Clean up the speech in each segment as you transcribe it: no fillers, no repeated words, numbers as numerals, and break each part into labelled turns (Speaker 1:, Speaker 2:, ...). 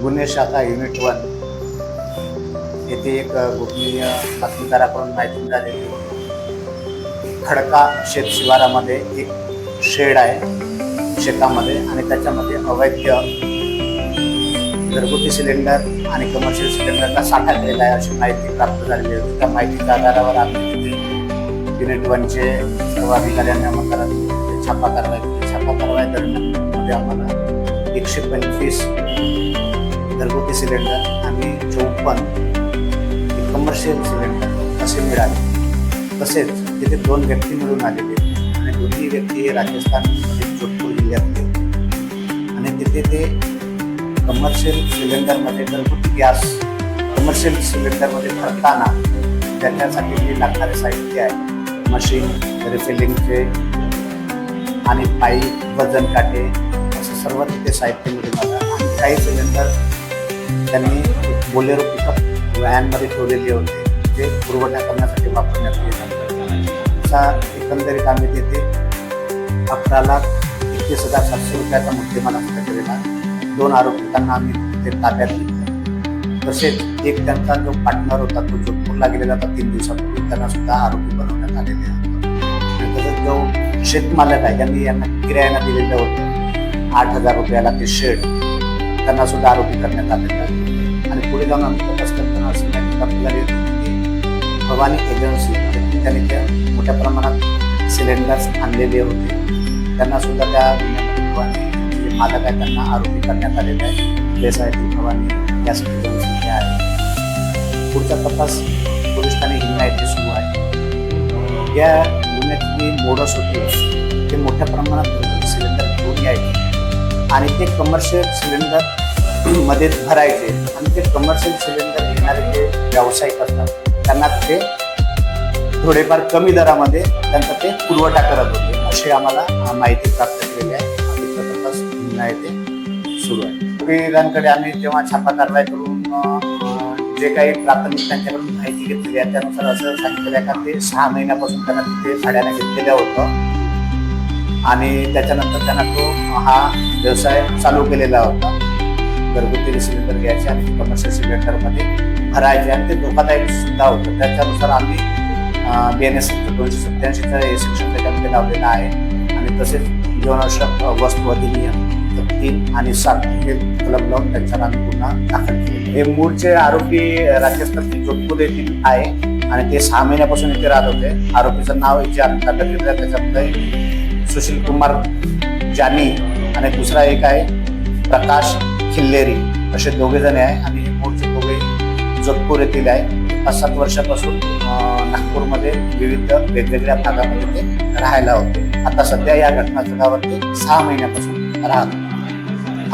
Speaker 1: गुन्हे शाखा युनिट 1 येथे एक गोपनीय बातमीदाराकडून माहिती मिळालेली खडका शेत शिवारामध्ये एक शेड आहे शेतामध्ये आणि त्याच्यामध्ये अवैध घरगुती सिलेंडर आणि कमर्शियल सिलेंडरचा साठा केलेला आहे अशी माहिती प्राप्त झालेली होती. त्या माहितीच्या आधारावर आम्ही युनिट 1चे सर्व अधिकाऱ्यांनी आम्हाला छापा कारवाई केली. छापा कारवाई दरम्यान आम्हाला 125 घरगुती सिलेंडर आणि 54 कमर्शियल सिलेंडर असे मिळाले. तसेच तिथे 2 व्यक्ती मिळून आलेले आणि दोन्ही व्यक्ती हे राजस्थानमध्ये जोधपूर जिल्ह्यातले आणि तिथे ते कमर्शियल सिलेंडरमध्ये घरगुती गॅस कमर्शियल सिलेंडरमध्ये भरताना त्याच्यासाठी जे लागणारे साहित्य आहे मशीन रिफिलिंगचे आणि पाईप वजन काटे असं सर्व तिथे साहित्य मिळून आलं. आणि काही सिलेंडर त्यांनी बोलेरो पिकअप व्हॅनमध्ये ठेवलेले होते जे पुरवठा करण्यासाठी वापरण्यात येत. असा एकंदरीत आम्ही तिथे 11,31,700 रुपयाचा मुद्देमाल हस्ता केलेला. 2 आरोपितांना आम्ही ते ताब्यात घेतलं. तसेच एक त्यांचा जो पार्टनर होता तो जोधपूरला गेलेला होता 3 दिवसापूर्वी, त्यांना सुद्धा आरोपी बनवण्यात आलेले आहे. तसंच जो शेतमालक आहे त्यांनी यांना किरायानं दिलेलं होतं 8,000 रुपयाला ते शेड, त्यांना सुद्धा आरोपी करण्यात आलेला आहे. आणि पुढे जाऊन आम्ही तपास करताना असं माहिती प्राप्त झाली की भवानी एजन्सी त्यांनी त्या मोठ्या प्रमाणात सिलेंडर्स आणलेले होते, त्यांना सुद्धा त्या भवानी जे मालक आहे त्यांना आरोपी करण्यात आलेला आहे. प्लेस आहे ती भवानी गॅस एजन्सी आहे. पुढचा तपास पोलीस ठाणे हिंगणा येथे सुरू आहे. या गुन्ह्याची मोडस होती ते मोठ्या प्रमाणात घरगुती सिलेंडर घेऊन यायचे आणि ते कमर्शियल सिलेंडर मध्ये भरायचे आणि ते कमर्शियल सिलेंडर घेणारे जे व्यावसायिक असतात त्यांना ते थोडेफार कमी दरामध्ये त्यांचा ते पुरवठा करत होते अशी आम्हाला माहिती प्राप्त केलेली आहे. तपास हिंगणा येथे सुरू आहे. आरोपींकडे आम्ही जेव्हा छापा कारवाई करून जे काही प्राथमिक त्यांच्याकडून माहिती घेतलेली आहे त्यानुसार असं सांगितलेलं आहे का ते 6 महिन्यापासून त्यांना तिथे भाड्याने घेतलेलं होतं आणि त्याच्यानंतर त्यांना तो हा व्यवसाय चालू केलेला होता. घरगुती सिलेंडर घ्यायचे आणि कमर्शियल सिलेंडरमध्ये भरायचे आणि ते धोकादायक सुद्धा होतं. त्याच्यानुसार आम्ही BNS 287चा सेक्शन त्याच्यामध्ये लावलेला आहे आणि तसेच जीवनावश्यक वस्तू अधिनियम 3 आणि 7 हे कलम लावून त्यांच्यावर आम्ही गुन्हा दाखल केले. हे मूळचे आरोपी राजस्थानचे जोधपूर येथील आहे आणि ते 6 महिन्यापासून इथे राहत होते. आरोपीचं नाव जे आम्ही ताब्यात घेतलं आहे त्याच्यामध्ये सुशील कुमार जानी आणि दुसरा एक आहे प्रकाश खिल्लेरी असे 2 जण आहे आणि मूळचे दोघे जोधपूर येथील आहे. 5-7 वर्षापासून नागपूरमध्ये विविध वेगवेगळ्या भागामध्ये ते राहायला होते. आता सध्या या घटनास्थळावरती 6 महिन्यापासून राहत.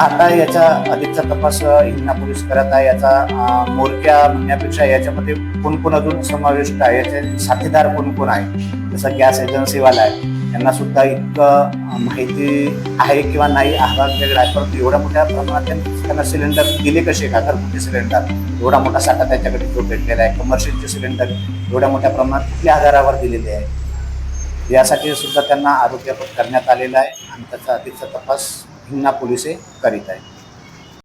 Speaker 1: आता याचा अधिकचा तपास हिंगणा पोलीस करत आहे. याचा मोरक्या म्हणण्यापेक्षा याच्यामध्ये कोण अजून समाविष्ट आहे, याचे साथीदार कोण आहे, जसं गॅस एजन्सीवाला आहे यांना सुद्धा इतकं माहिती आहे किंवा नाही हा वेगळा आहे. परंतु एवढ्या मोठ्या प्रमाणात त्यांना सिलेंडर दिले कसे का? घरगुती सिलेंडर एवढा मोठा साठा त्यांच्याकडे जो भेटलेला आहे, कमर्शियलचे सिलेंडर एवढ्या मोठ्या प्रमाणात कुठल्या आधारावर दिलेले आहे यासाठी सुद्धा त्यांना आरोपी करण्यात आलेला आहे आणि त्याचा अधिकचा तपास हिंगणा पोलिस करीत आहे.